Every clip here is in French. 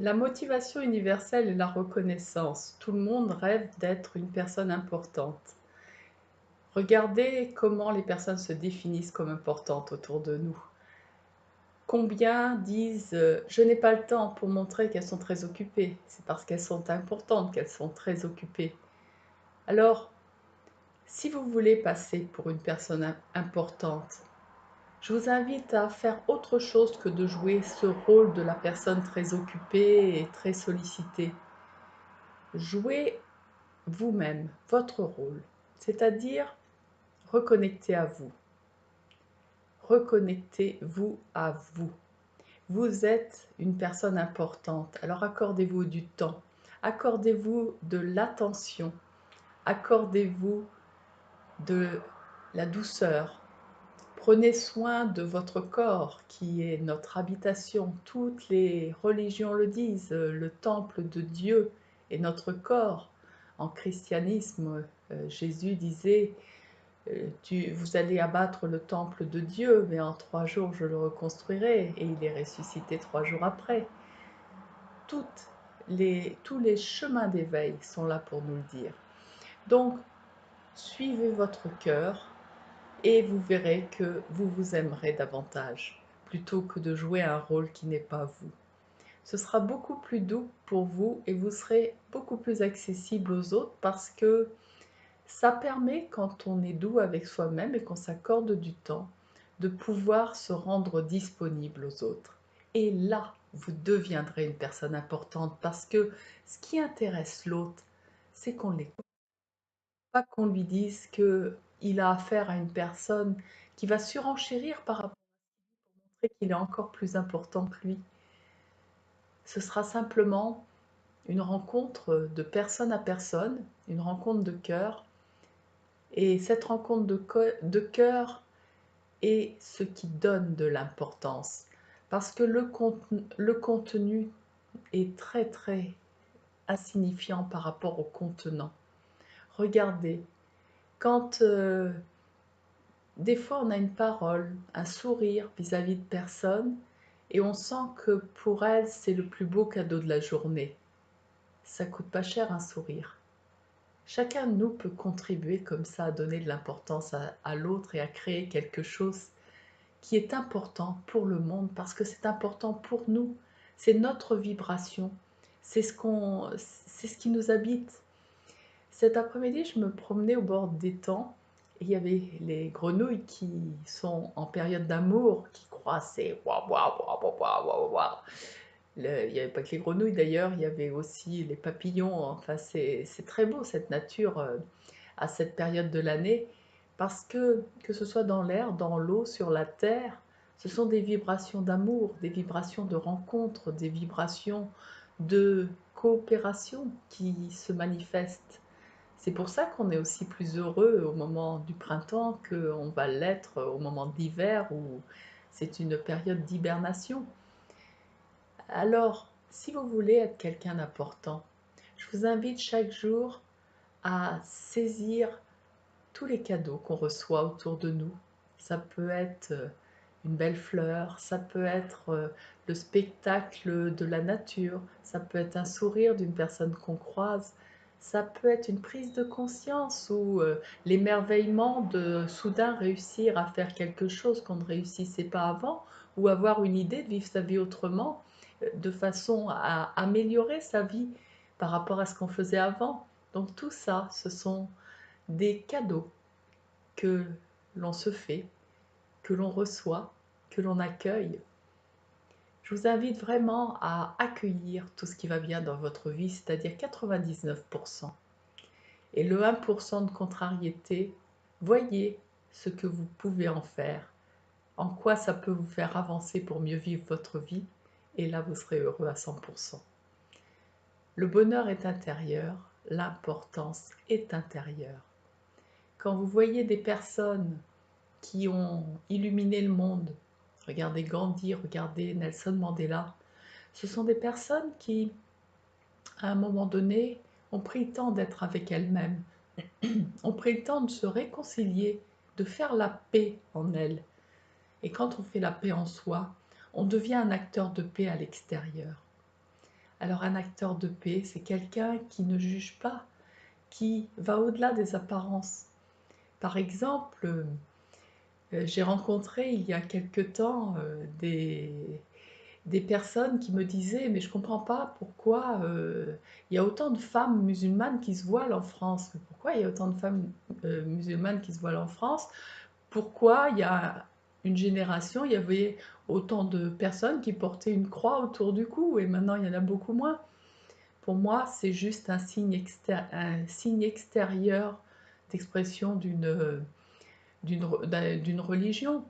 La motivation universelle est la reconnaissance. Tout le monde rêve d'être une personne importante. Regardez comment les personnes se définissent comme importantes autour de nous. Combien disent je n'ai pas le temps pour montrer qu'elles sont très occupées. C'est parce qu'elles sont importantes qu'elles sont très occupées. Alors, si vous voulez passer pour une personne importante, je vous invite à faire autre chose que de jouer ce rôle de la personne très occupée et très sollicitée. Jouez vous-même, votre rôle, c'est-à-dire reconnecter à vous. Reconnectez-vous à vous. Vous êtes une personne importante, alors accordez-vous du temps, accordez-vous de l'attention, accordez-vous de la douceur. Prenez soin de votre corps qui est notre habitation. Toutes les religions le disent, le temple de Dieu est notre corps. En christianisme, Jésus disait vous allez abattre le temple de Dieu, mais en 3 jours je le reconstruirai. Et il est ressuscité 3 jours après. Tous les chemins d'éveil sont là pour nous le dire. Donc, suivez votre cœur et vous verrez que vous vous aimerez davantage, plutôt que de jouer un rôle qui n'est pas vous. Ce sera beaucoup plus doux pour vous et vous serez beaucoup plus accessible aux autres parce que ça permet, quand on est doux avec soi-même et qu'on s'accorde du temps, de pouvoir se rendre disponible aux autres. Et là, vous deviendrez une personne importante parce que ce qui intéresse l'autre, c'est qu'on l'écoute, pas qu'on lui dise qu'il a affaire à une personne qui va surenchérir par rapport pour montrer qu'il est encore plus important que lui. Ce sera simplement une rencontre de personne à personne, une rencontre de cœur. Et cette rencontre de cœur est ce qui donne de l'importance. Parce que le contenu est très très insignifiant par rapport au contenant. Regardez, quand des fois on a une parole, un sourire vis-à-vis de personnes, et on sent que pour elles c'est le plus beau cadeau de la journée. Ça coûte pas cher un sourire. Chacun de nous peut contribuer comme ça à donner de l'importance à l'autre et à créer quelque chose qui est important pour le monde parce que c'est important pour nous. C'est notre vibration. C'est ce qui nous habite. Cet après-midi, je me promenais au bord d'étang et il y avait les grenouilles qui sont en période d'amour, qui croissaient. Waouh, waouh, waouh, waouh, waouh, waouh. Il n'y avait pas que les grenouilles d'ailleurs, il y avait aussi les papillons. Enfin, c'est très beau cette nature à cette période de l'année parce que ce soit dans l'air, dans l'eau, sur la terre, ce sont des vibrations d'amour, des vibrations de rencontre, des vibrations de coopération qui se manifestent. C'est pour ça qu'on est aussi plus heureux au moment du printemps qu'on va l'être au moment de l'hiver où c'est une période d'hibernation. Alors, si vous voulez être quelqu'un d'important, je vous invite chaque jour à saisir tous les cadeaux qu'on reçoit autour de nous. Ça peut être une belle fleur, ça peut être le spectacle de la nature, ça peut être un sourire d'une personne qu'on croise, ça peut être une prise de conscience ou l'émerveillement de soudain réussir à faire quelque chose qu'on ne réussissait pas avant ou avoir une idée de vivre sa vie autrement de façon à améliorer sa vie par rapport à ce qu'on faisait avant. Donc tout ça, ce sont des cadeaux que l'on se fait, que l'on reçoit, que l'on accueille. Je vous invite vraiment à accueillir tout ce qui va bien dans votre vie, c'est-à-dire 99%. Et le 1% de contrariété, voyez ce que vous pouvez en faire, en quoi ça peut vous faire avancer pour mieux vivre votre vie, et là vous serez heureux à 100%. Le bonheur est intérieur, l'importance est intérieure. Quand vous voyez des personnes qui ont illuminé le monde, regardez Gandhi, regardez Nelson Mandela, ce sont des personnes qui, à un moment donné, ont pris le temps d'être avec elles-mêmes, ont pris le temps de se réconcilier, de faire la paix en elles. Et quand on fait la paix en soi, on devient un acteur de paix à l'extérieur. Alors un acteur de paix, c'est quelqu'un qui ne juge pas, qui va au-delà des apparences. Par exemple, j'ai rencontré il y a quelque temps des personnes qui me disaient: «Mais je ne comprends pas pourquoi il y a autant de femmes musulmanes qui se voilent en France. Mais pourquoi il y a autant de femmes musulmanes qui se voilent en France? Pourquoi il y a une génération, il y avait autant de personnes qui portaient une croix autour du cou et maintenant il y en a beaucoup moins?» Pour moi, c'est juste un signe extérieur d'expression d'une religion.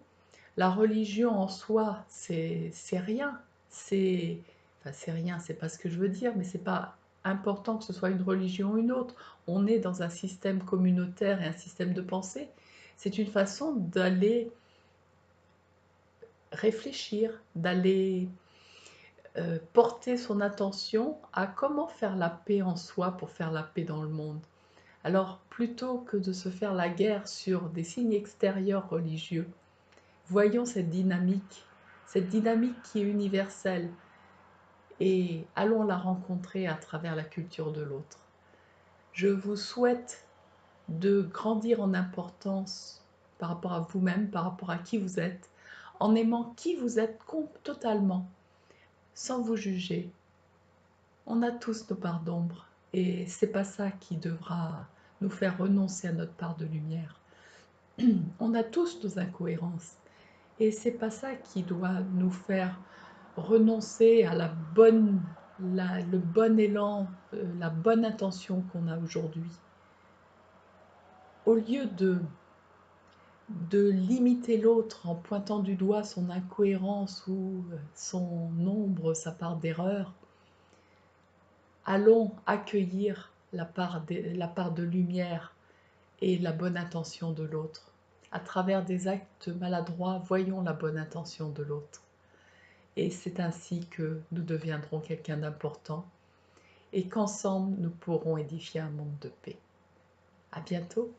La religion en soi, c'est rien. C'est enfin, c'est rien, c'est pas ce que je veux dire, mais c'est pas important que ce soit une religion ou une autre. On est dans un système communautaire et un système de pensée. C'est une façon d'aller réfléchir, d'aller porter son attention à comment faire la paix en soi pour faire la paix dans le monde. Alors, plutôt que de se faire la guerre sur des signes extérieurs religieux, voyons cette dynamique qui est universelle, et allons la rencontrer à travers la culture de l'autre. Je vous souhaite de grandir en importance par rapport à vous-même, par rapport à qui vous êtes, en aimant qui vous êtes totalement, sans vous juger. On a tous nos parts d'ombre, et c'est pas ça qui devra nous faire renoncer à notre part de lumière. On a tous nos incohérences, et c'est pas ça qui doit nous faire renoncer à le bon élan, la bonne intention qu'on a aujourd'hui. Au lieu de limiter l'autre en pointant du doigt son incohérence ou son ombre, sa part d'erreur, allons accueillir la part de lumière et la bonne intention de l'autre. À travers des actes maladroits, voyons la bonne intention de l'autre. Et c'est ainsi que nous deviendrons quelqu'un d'important et qu'ensemble nous pourrons édifier un monde de paix. À bientôt!